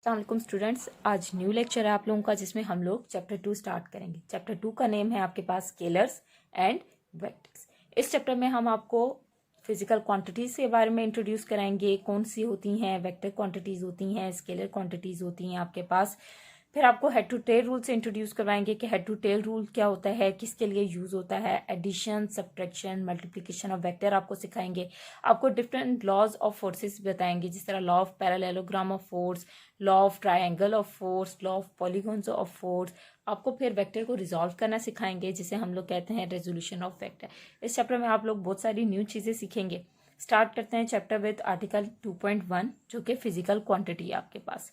अस्सलाम स्टूडेंट्स, आज new lecture है आप लोगों का जिसमें हम लोग चैप्टर 2 स्टार्ट करेंगे। चैप्टर 2 का नेम है आपके पास स्केलर्स एंड वेक्टर्स। इस चैप्टर में हम आपको फिजिकल क्वांटिटीज के बारे में इंट्रोड्यूस कराएंगे, कौन सी होती हैं, वेक्टर क्वांटिटीज होती हैं, स्केलर क्वांटिटीज होती हैं आपके पास। फिर आपको हेड टू टेल रूल से इंट्रोड्यूस करवाएंगे कि हेड टू टेल रूल क्या होता है, किसके लिए यूज होता है, addition, subtraction, multiplication of vector आपको सिखाएंगे। आपको डिफरेंट लॉज ऑफ फोर्सेस बताएंगे, जिस तरह law of parallelogram of force, law of triangle of force, law of polygons of force. आपको फिर वेक्टर को रिजॉल्व करना सिखाएंगे, जिसे हम लोग कहते हैं रेजोल्यूशन ऑफ वेक्टर। इस चैप्टर में आप लोग बहुत सारी न्यू चीजें सीखेंगे। स्टार्ट करते हैं चैप्टर विद आर्टिकल 2.1 जो कि फिजिकल क्वांटिटी है आपके पास।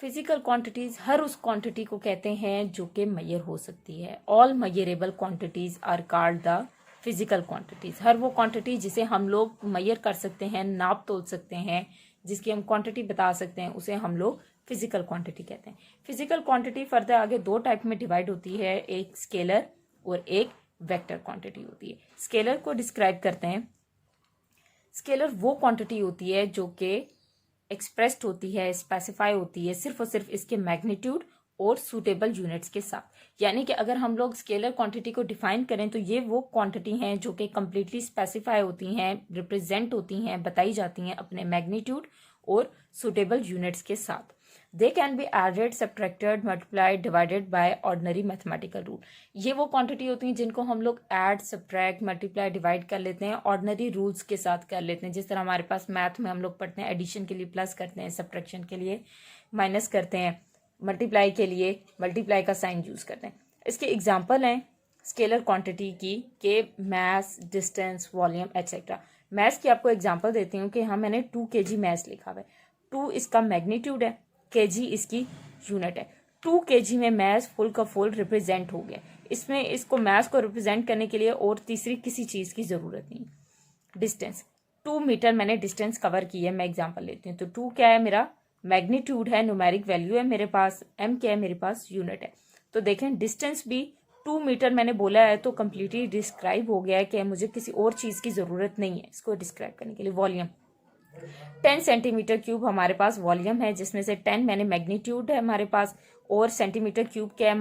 फिजिकल क्वांटिटीज हर उस क्वांटिटी को कहते हैं जो कि मेजर हो सकती है। All measurable quantities are called the physical quantities. हर वो क्वांटिटी जिसे हम लोग मेजर कर सकते हैं, नाप तोल सकते हैं, जिसकी हम क्वांटिटी बता सकते हैं, उसे हम लोग फिजिकल क्वांटिटी कहते हैं। फिजिकल क्वांटिटी फर्दर आगे दो टाइप में डिवाइड होती है, एक स्केलर और एक वेक्टर क्वांटिटी होती है। स्केलर को डिस्क्राइब करते हैं। स्केलर वो क्वांटिटी होती है जो कि एक्सप्रेस्ड होती है, स्पेसिफाई होती है सिर्फ और सिर्फ इसके मैग्नीट्यूड और सूटेबल यूनिट्स के साथ। यानी कि अगर हम लोग स्केलर क्वांटिटी को डिफाइन करें तो ये वो क्वांटिटी हैं जो कि कम्प्लीटली स्पेसिफाई होती हैं, रिप्रेजेंट होती हैं, बताई जाती हैं अपने मैग्नीट्यूड और सूटेबल यूनिट्स के साथ। They can be added, subtracted, multiplied, divided by ordinary mathematical rule. ये वो क्वांटिटी होती हैं जिनको हम लोग ऐड, सब्ट्रैक्ट, मल्टीप्लाई, डिवाइड कर लेते हैं, ऑर्डिनरी रूल्स के साथ कर लेते हैं। जिस तरह हमारे पास मैथ में हम लोग पढ़ते हैं, एडिशन के लिए प्लस करते हैं, सब्ट्रैक्शन के लिए माइनस करते हैं, मल्टीप्लाई के लिए मल्टीप्लाई का साइन यूज करते हैं। इसके एग्जाम्पल हैं स्केलर क्वांटिटी की के mass, distance, volume etcetera. Mass की आपको एग्जाम्पल देती हूँ कि हाँ, मैंने 2 kg मैस लिखा हुआ है। 2 इसका मैग्नीट्यूड है, kg इसकी यूनिट है। 2 kg में मैस फुल का फुल रिप्रेजेंट हो गया। इसमें इसको मैस को रिप्रेजेंट करने के लिए और तीसरी किसी चीज की जरूरत नहीं। डिस्टेंस 2 मीटर मैंने डिस्टेंस कवर की है, मैं एग्जांपल लेती हूँ। तो 2 क्या है, मेरा मैग्नीट्यूड है, न्यूमेरिक वैल्यू है मेरे पास, m क्या है मेरे पास, यूनिट है। तो देखें डिस्टेंस भी 2 मीटर मैंने बोला है तो कंप्लीटली डिस्क्राइब हो गया है कि मुझे किसी और चीज की जरूरत नहीं है इसको डिस्क्राइब करने के लिए। वॉल्यूम 10 सेंटीमीटर क्यूब हमारे पास वॉल्यूम है, जिसमें से 10 मैंने मैग्नीट्यूड है हमारे पास, और सेंटीमीटर क्यूब क्या है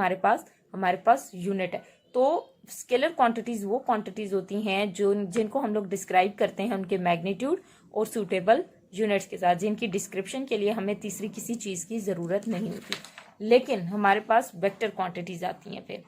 हमारे पास यूनिट है। तो स्केलर क्वांटिटीज वो क्वांटिटीज होती हैं जो जिनको हम लोग डिस्क्राइब करते हैं उनके मैग्नीट्यूड और सूटेबल यूनिट्स के साथ, जिनकी डिस्क्रिप्शन के लिए हमें तीसरी किसी चीज की जरूरत नहीं होती। लेकिन हमारे पास वेक्टर क्वांटिटीज आती हैं। फिर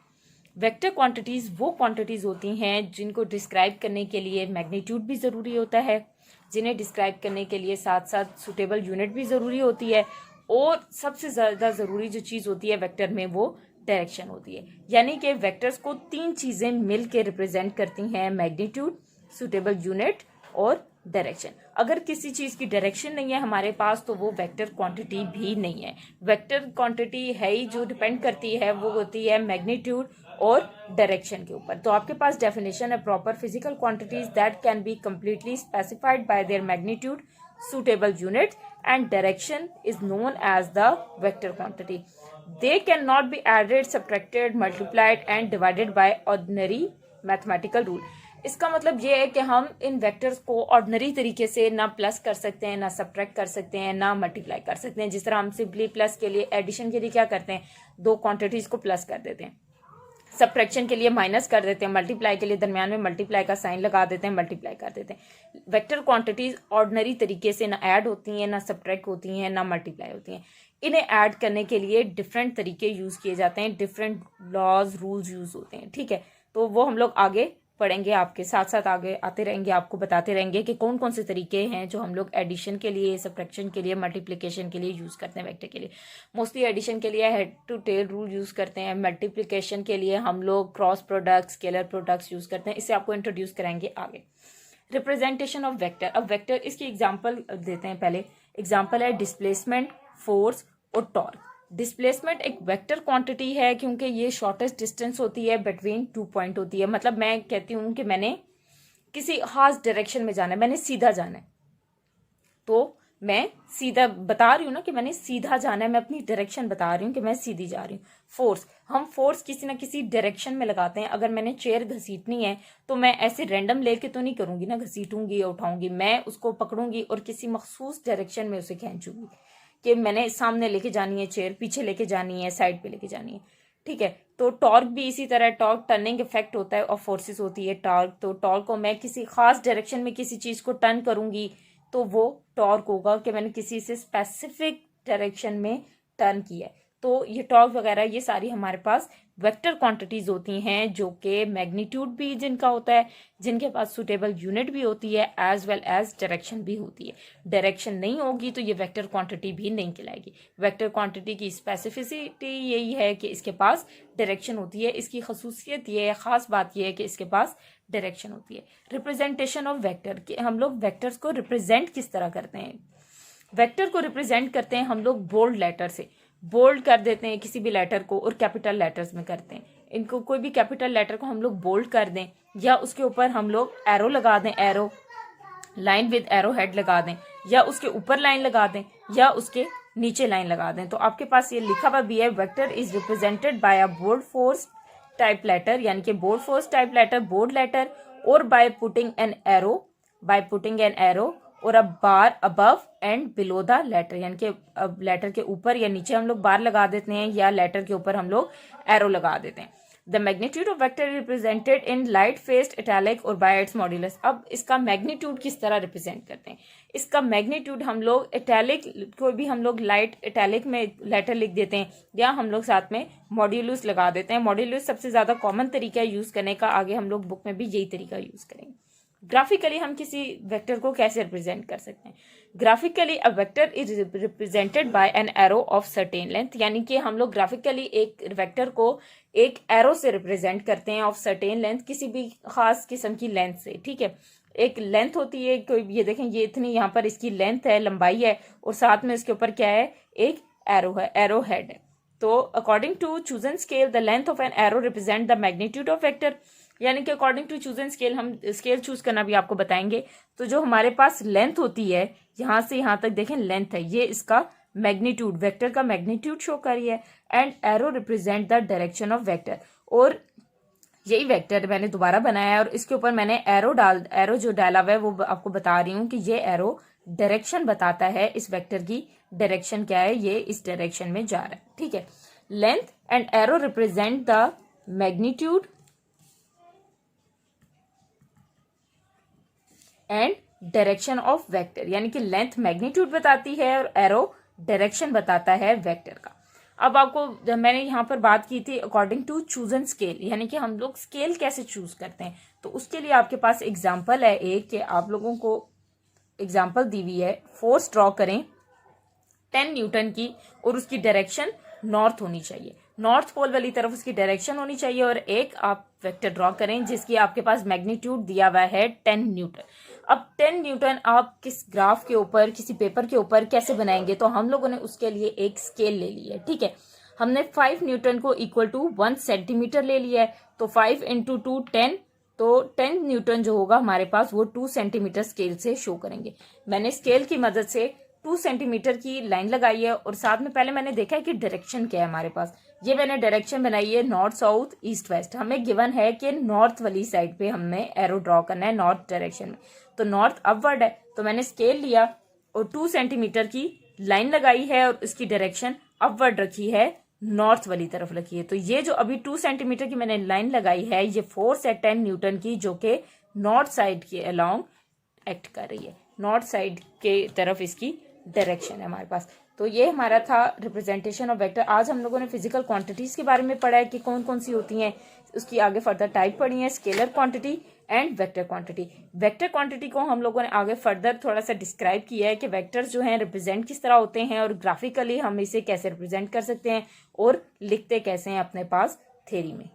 वेक्टर क्वांटिटीज वो क्वांटिटीज होती हैं जिनको डिस्क्राइब करने के लिए मैग्नीट्यूड भी जरूरी होता है, जिन्हें डिस्क्राइब करने के लिए साथ साथ सूटेबल यूनिट भी जरूरी होती है, और सबसे ज्यादा जरूरी जो चीज होती है वेक्टर में वो डायरेक्शन होती है। यानी कि वेक्टर्स को 3 चीजें मिल के रिप्रेजेंट करती हैं, मैग्नीट्यूड, सूटेबल यूनिट और डायरेक्शन। अगर किसी चीज की डायरेक्शन नहीं है हमारे पास तो वो वेक्टर क्वांटिटी भी नहीं है। वेक्टर क्वांटिटी है ही जो डिपेंड करती है वो होती है मैग्नीट्यूड और डायरेक्शन के ऊपर। तो आपके पास डेफिनेशन है proper physical quantities that can be completely specified by there magnitude, suitable units and direction is known as the vector quantity. They cannot be added, subtracted, multiplied and divided by ordinary mathematical rule. इसका मतलब ये है कि हम इन vectors को ordinary तरीके से ना प्लस कर सकते हैं, ना सब्ट्रैक्ट कर सकते हैं, ना मल्टीप्लाई कर सकते हैं। जिस तरह हम सिंपली प्लस के लिए, एडिशन के लिए क्या करते हैं, 2 क्वांटिटीज को प्लस कर देते हैं, सब्ट्रैक्शन के लिए माइनस कर देते हैं, मल्टीप्लाई के लिए दरमियान में मल्टीप्लाई का साइन लगा देते हैं, मल्टीप्लाई कर देते हैं। वेक्टर क्वांटिटीज ऑर्डिनरी तरीके से ना ऐड होती हैं, ना सब्ट्रैक्ट होती हैं, ना मल्टीप्लाई होती हैं। इन्हें ऐड करने के लिए डिफरेंट तरीके यूज किए जाते हैं, डिफरेंट लॉज, रूल्स यूज होते हैं। ठीक है, तो वो हम लोग आगे पढ़ेंगे, आपके साथ साथ आगे आते रहेंगे, आपको बताते रहेंगे कि कौन कौन से तरीके हैं जो हम लोग एडिशन के लिए, सब्ट्रैक्शन के लिए, मल्टीप्लिकेशन के लिए यूज करते हैं। वेक्टर के लिए मोस्टली एडिशन के लिए head to tail rule use करते हैं, मल्टीप्लिकेशन के लिए हम लोग cross product, scalar products use करते हैं। इसे आपको इंट्रोड्यूस कराएंगे आगे। Representation of vector. अब वेक्टर इसकी एग्जाम्पल देते हैं। पहले एग्जाम्पल है डिस्प्लेसमेंट, फोर्स और टॉर्क। डिस्प्लेसमेंट एक वेक्टर क्वांटिटी है क्योंकि ये शॉर्टेस्ट डिस्टेंस होती है बिटवीन 2 पॉइंट होती है। मतलब मैं कहती हूँ कि मैंने किसी खास डायरेक्शन में जाना है, मैंने सीधा जाना है, तो मैं सीधा बता रही हूँ ना कि मैंने सीधा जाना है, मैं अपनी डायरेक्शन बता रही हूँ कि मैं सीधी जा रही हूँ। फोर्स, हम फोर्स किसी ना किसी डायरेक्शन में लगाते हैं। अगर मैंने चेयर घसीटनी है तो मैं ऐसे रैंडम लेके तो नहीं करूंगी ना, घसीटूंगी या उठाऊंगी, मैं उसको पकड़ूंगी और किसी मखसूस डायरेक्शन में उसे खींचूंगी कि मैंने सामने लेके जानी है चेयर, पीछे लेके जानी है, साइड पे लेके जानी है। ठीक है, तो टॉर्क भी इसी तरह, टॉर्क टर्निंग इफेक्ट होता है और फोर्सेस होती है टॉर्क। तो टॉर्क को मैं किसी खास डायरेक्शन में किसी चीज को टर्न करूंगी तो वो टॉर्क होगा कि मैंने किसी से स्पेसिफिक डायरेक्शन में टर्न किया है। तो ये टॉर्क वगैरह ये सारी हमारे पास वेक्टर क्वांटिटीज होती हैं, जो कि मैग्नीट्यूड भी जिनका होता है, जिनके पास सुटेबल यूनिट भी होती है, एज वेल एज डायरेक्शन भी होती है। डायरेक्शन नहीं होगी तो ये वेक्टर क्वांटिटी भी नहीं कहलाएगी। वेक्टर क्वांटिटी की स्पेसिफिसिटी यही है कि इसके पास डायरेक्शन होती है। इसकी खसूसियत ये है, खास बात ये है कि इसके पास डायरेक्शन होती है। रिप्रेजेंटेशन ऑफ वेक्टर, कि हम लोग वेक्टर्स को रिप्रेजेंट किस तरह करते हैं। वेक्टर को रिप्रेजेंट करते हैं हम लोग बोल्ड लेटर से, बोल्ड कर देते हैं किसी भी लेटर को और कैपिटल लेटर्स में करते हैं। इनको कोई भी कैपिटल लेटर को हम लोग बोल्ड कर दें या उसके ऊपर हम लोग एरो लगा दें, arrow line with arrow head लगा दें, या उसके ऊपर लाइन लगा दें या उसके नीचे लाइन लगा दें, तो आपके पास ये लिखा हुआ भी है, vector is represented by a bold force type letter, यानी कि bold force type letter, bold letter, और बाय पुटिंग एन एरो और a bar above and below the letter, यानी कि अब लेटर के ऊपर या नीचे हम लोग बार लगा देते हैं या लेटर के ऊपर हम लोग एरो लगा देते हैं। The magnitude of vector represented in light faced italic और बाय इट्स मॉड्यूलस। अब इसका मैग्नीट्यूड किस तरह रिप्रेजेंट करते हैं। इसका मैग्नीट्यूड हम लोग इटैलिक, कोई भी हम लोग लाइट इटैलिक में लेटर लिख देते हैं या हम लोग साथ में मॉड्यूलस लगा देते हैं। मॉड्यूलस सबसे ज्यादा कॉमन तरीका है यूज करने का, आगे हम लोग बुक में भी यही तरीका यूज करेंगे। ग्राफिकली हम किसी वेक्टर को कैसे रिप्रेजेंट कर सकते हैं। Graphically a vector is represented bye an arrow of certain length, यानी कि हम लोग ग्राफिकली एक वेक्टर को एक एरो से रिप्रेजेंट करते हैं, ऑफ सर्टेन लेंथ, किसी भी खास किस्म की लेंथ से। ठीक है, एक लेंथ होती है, कोई ये देखें ये इतनी यहाँ पर इसकी लेंथ है, लंबाई है, और साथ में इसके ऊपर क्या है, एक एरो है, एरो हेड है। तो according to chosen scale the length of an arrow represent the magnitude of vector, यानी कि अकॉर्डिंग टू चूजन स्केल, हम स्केल चूज करना भी आपको बताएंगे। तो जो हमारे पास लेंथ होती है, यहां से यहां तक देखें लेंथ है, ये इसका मैग्नीट्यूड, वेक्टर का मैग्नीट्यूड शो कर रही है। And arrow represent the direction of vector, और यही वेक्टर मैंने दोबारा बनाया है और इसके ऊपर मैंने एरो जो डाला हुआ है वो आपको बता रही हूँ कि ये एरो डायरेक्शन बताता है, इस वेक्टर की डायरेक्शन क्या है, ये इस डायरेक्शन में जा रहा है। ठीक है, length and arrow represent the magnitude and direction of vector, यानी कि लेंथ मैग्नीट्यूड बताती है और एरो डायरेक्शन बताता है वेक्टर का। अब आपको मैंने यहाँ पर बात की थी अकॉर्डिंग टू चूजन स्केल, यानी कि हम लोग स्केल कैसे चूज करते हैं। तो उसके लिए आपके पास एग्जाम्पल है एक, कि आप लोगों को एग्जाम्पल दी हुई है, फोर्स ड्रॉ करें 10 न्यूटन की और उसकी डायरेक्शन नॉर्थ होनी चाहिए, नॉर्थ पोल वाली तरफ उसकी डायरेक्शन होनी चाहिए, और एक आप वेक्टर ड्रॉ करें जिसकी आपके पास मैग्नीट्यूड दिया हुआ है 10 न्यूटन। अब 10 न्यूटन आप किस ग्राफ के ऊपर, किसी पेपर के ऊपर कैसे बनाएंगे, तो हम लोगों ने उसके लिए एक स्केल ले ली है। ठीक है, हमने 5 न्यूटन को इक्वल टू 1 सेंटीमीटर ले लिया है, तो 5 इंटू 2 10, तो 10 न्यूटन जो होगा हमारे पास वो 2 सेंटीमीटर स्केल से शो करेंगे। मैंने स्केल की मदद से 2 सेंटीमीटर की लाइन लगाई है और साथ में पहले मैंने देखा है कि डायरेक्शन क्या है हमारे पास। ये मैंने डायरेक्शन बनाई है नॉर्थ साउथ ईस्ट वेस्ट, हमें गिवन है कि नॉर्थ वाली साइड पे हमने एरो ड्रॉ करना है, नॉर्थ डायरेक्शन में, तो नॉर्थ अपवर्ड है, तो मैंने स्केल लिया और 2 सेंटीमीटर की लाइन लगाई है और इसकी डायरेक्शन अपवर्ड रखी है, नॉर्थ वाली तरफ रखी है। तो ये जो अभी 2 सेंटीमीटर की मैंने लाइन लगाई है, ये फोर्स है 10 न्यूटन की, जो कि नॉर्थ साइड के अलोंग एक्ट कर रही है, नॉर्थ साइड के तरफ इसकी डायरेक्शन है हमारे पास। तो ये हमारा था रिप्रेजेंटेशन ऑफ वेक्टर। आज हम लोगों ने फिजिकल क्वांटिटीज के बारे में पढ़ा है कि कौन कौन सी होती हैं, उसकी आगे फर्दर टाइप पढ़ी है, scalar quantity and vector quantity. Vector quantity को हम लोगों ने आगे फर्दर थोड़ा सा डिस्क्राइब किया है कि वेक्टर्स जो हैं रिप्रेजेंट किस तरह होते हैं और ग्राफिकली हम इसे कैसे रिप्रेजेंट कर सकते हैं और लिखते कैसे हैं अपने पास थ्योरी में।